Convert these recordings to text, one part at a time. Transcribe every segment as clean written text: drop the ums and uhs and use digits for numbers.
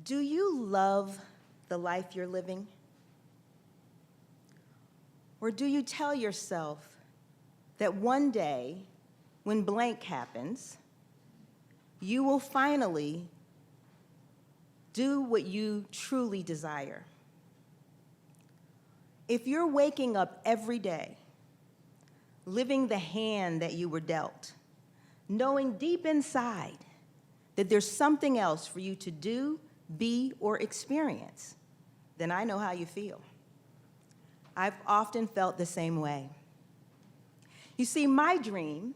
Do you love the life you're living? Or do you tell yourself that one day, when blank happens, you will finally do what you truly desire? If you're waking up every day, living the hand that you were dealt, knowing deep inside that there's something else for you to do, be, or experience, then I know how you feel. I've often felt the same way. You see, my dream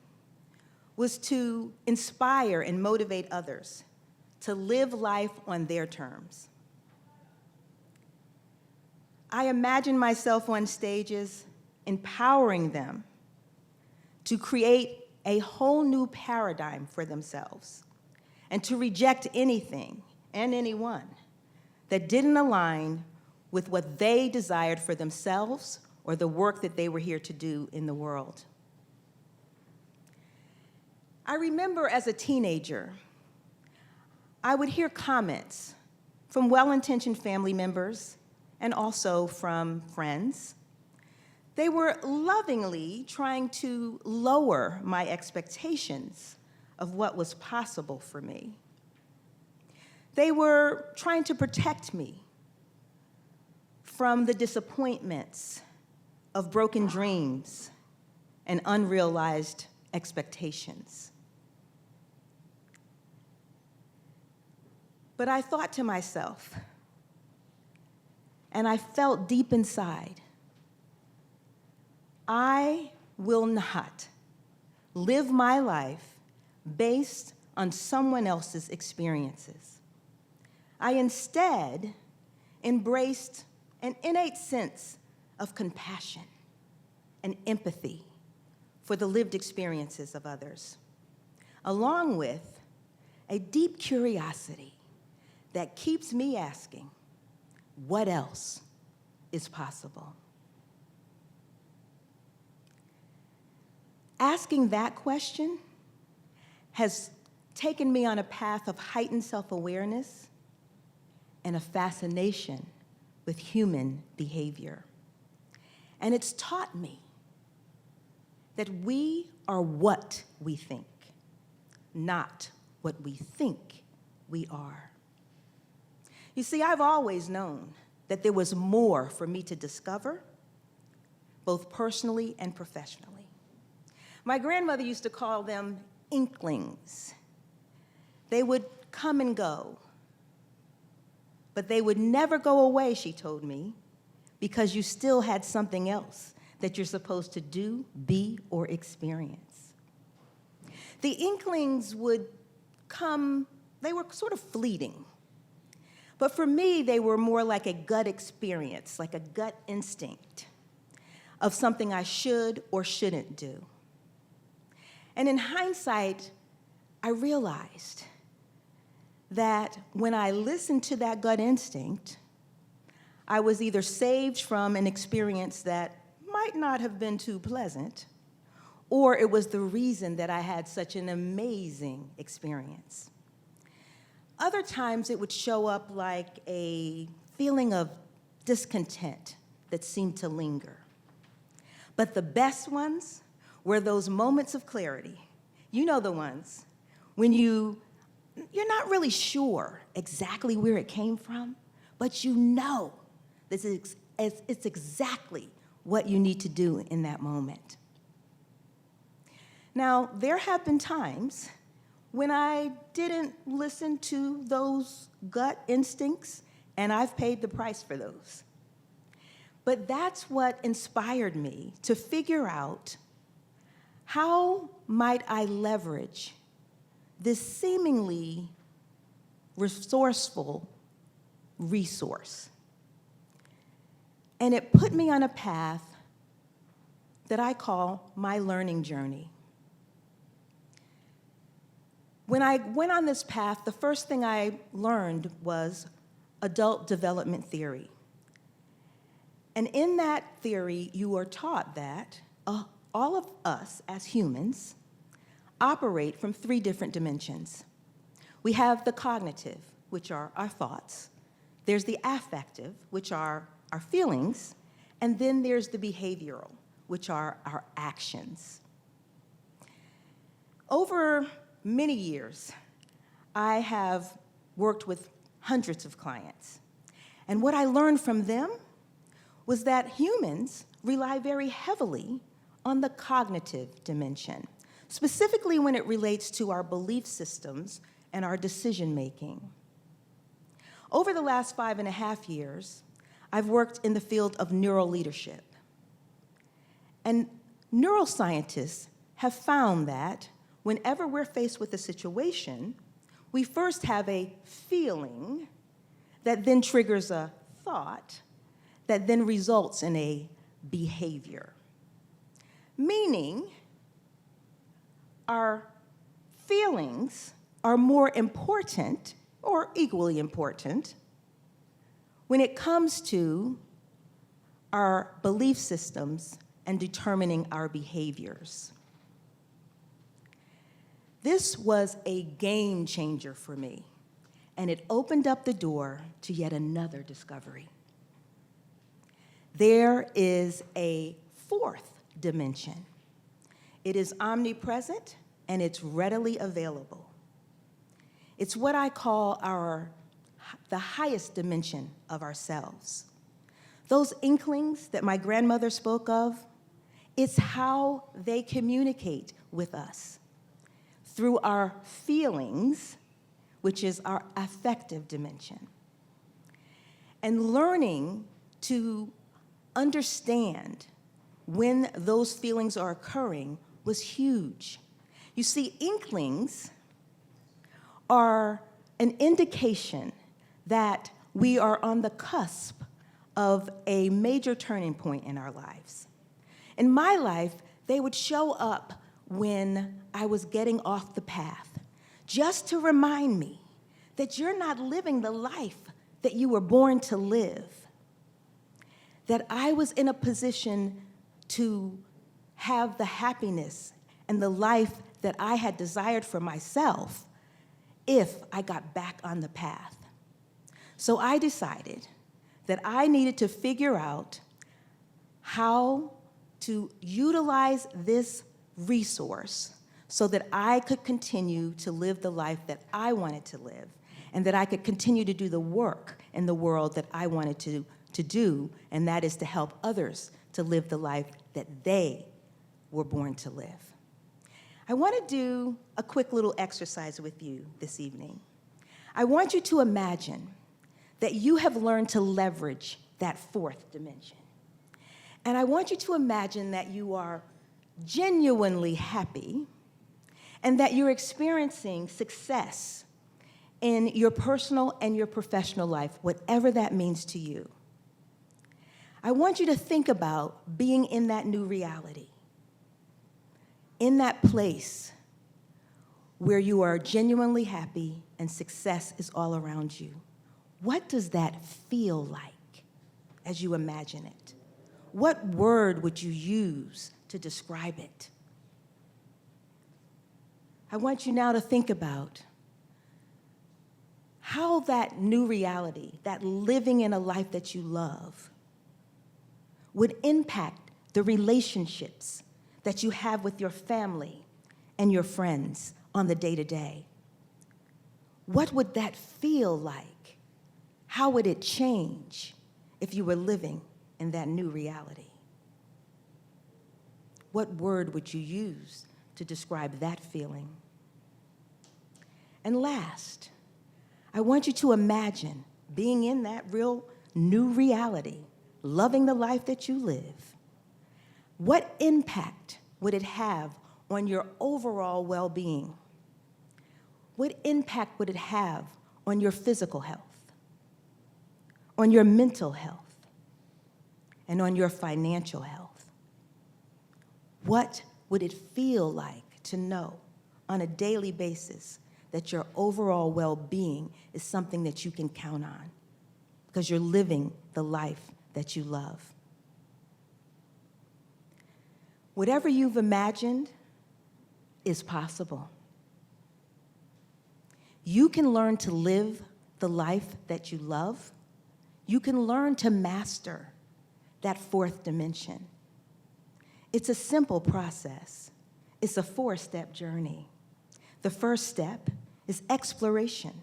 was to inspire and motivate others to live life on their terms. I imagine myself on stages empowering them to create a whole new paradigm for themselves and to reject anything and anyone that didn't align with what they desired for themselves or the work that they were here to do in the world. I remember as a teenager, I would hear comments from well-intentioned family members and also from friends. They were lovingly trying to lower my expectations of what was possible for me. They were trying to protect me from the disappointments of broken dreams and unrealized expectations. But I thought to myself, and I felt deep inside, I will not live my life based on someone else's experiences. I instead embraced an innate sense of compassion and empathy for the lived experiences of others, along with a deep curiosity that keeps me asking, what else is possible? Asking that question has taken me on a path of heightened self-awareness and a fascination with human behavior. And it's taught me that we are what we think, not what we think we are. You see, I've always known that there was more for me to discover, both personally and professionally. My grandmother used to call them inklings. They would come and go, but they would never go away, she told me, because you still had something else that you're supposed to do, be, or experience. The inklings would come, they were sort of fleeting. But for me, they were more like a gut experience, like a gut instinct of something I should or shouldn't do. And in hindsight, I realized that when I listened to that gut instinct, I was either saved from an experience that might not have been too pleasant, or it was the reason that I had such an amazing experience. Other times it would show up like a feeling of discontent that seemed to linger. But the best ones were those moments of clarity. You know the ones when you're not really sure exactly where it came from, but you know that it's exactly what you need to do in that moment. Now, there have been times when I didn't listen to those gut instincts, and I've paid the price for those. But that's what inspired me to figure out how might I leverage this seemingly resourceful resource. And it put me on a path that I call my learning journey. When I went on this path, the first thing I learned was adult development theory. And in that theory, you are taught that all of us as humans operate from 3 different dimensions. We have the cognitive, which are our thoughts. There's the affective, which are our feelings. And then there's the behavioral, which are our actions. Over many years, I have worked with hundreds of clients. And what I learned from them was that humans rely very heavily on the cognitive dimension, specifically when it relates to our belief systems and our decision-making. Over the last 5.5 years, I've worked in the field of neural leadership. And neuroscientists have found that whenever we're faced with a situation, we first have a feeling that then triggers a thought that then results in a behavior. Meaning, our feelings are more important, or equally important, when it comes to our belief systems and determining our behaviors. This was a game changer for me, and it opened up the door to yet another discovery. There is a fourth dimension. It is omnipresent, and it's readily available. It's what I call the highest dimension of ourselves. Those inklings that my grandmother spoke of, it's how they communicate with us through our feelings, which is our affective dimension. And learning to understand when those feelings are occurring was huge. You see, inklings are an indication that we are on the cusp of a major turning point in our lives. In my life, they would show up when I was getting off the path, just to remind me that you're not living the life that you were born to live, that I was in a position to have the happiness and the life that I had desired for myself if I got back on the path. So I decided that I needed to figure out how to utilize this resource so that I could continue to live the life that I wanted to live, and that I could continue to do the work in the world that I wanted to do, and that is to help others to live the life that they were born to live. I want to do a quick little exercise with you this evening. I want you to imagine that you have learned to leverage that fourth dimension. And I want you to imagine that you are genuinely happy and that you're experiencing success in your personal and your professional life, whatever that means to you. I want you to think about being in that new reality, in that place where you are genuinely happy and success is all around you. What does that feel like as you imagine it? What word would you use to describe it? I want you now to think about how that new reality, that living in a life that you love, would impact the relationships that you have with your family and your friends on the day-to-day. What would that feel like? How would it change if you were living in that new reality? What word would you use to describe that feeling? And last, I want you to imagine being in that real new reality, loving the life that you live. What impact would it have on your overall well-being? What impact would it have on your physical health, on your mental health, and on your financial health? What would it feel like to know on a daily basis that your overall well-being is something that you can count on because you're living the life that you love? Whatever you've imagined is possible. You can learn to live the life that you love, you can learn to master that fourth dimension. It's a simple process. It's a 4-step journey. The first step is exploration.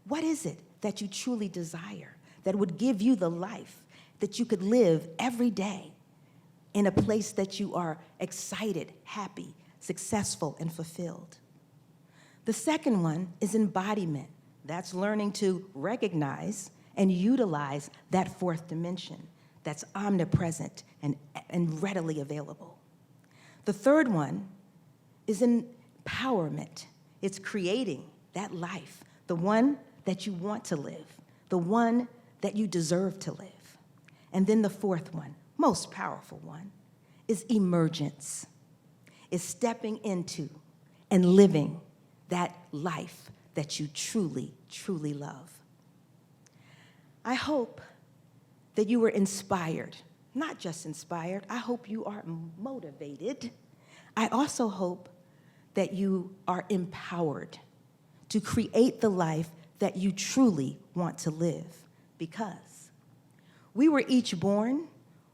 What is it that you truly desire that would give you the life that you could live every day in a place that you are excited, happy, successful, and fulfilled? The second one is embodiment. That's learning to recognize and utilize that fourth dimension that's omnipresent and readily available. The third one is empowerment. It's creating that life, the one that you want to live, the one that you deserve to live. And then the fourth one, most powerful one, is emergence. Is stepping into and living that life that you truly, truly love. I hope that you were inspired, not just inspired, I hope you are motivated. I also hope that you are empowered to create the life that you truly want to live, because we were each born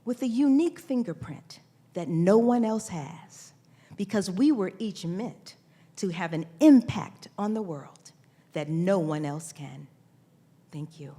with a unique fingerprint that no one else has, because we were each meant to have an impact on the world that no one else can. Thank you.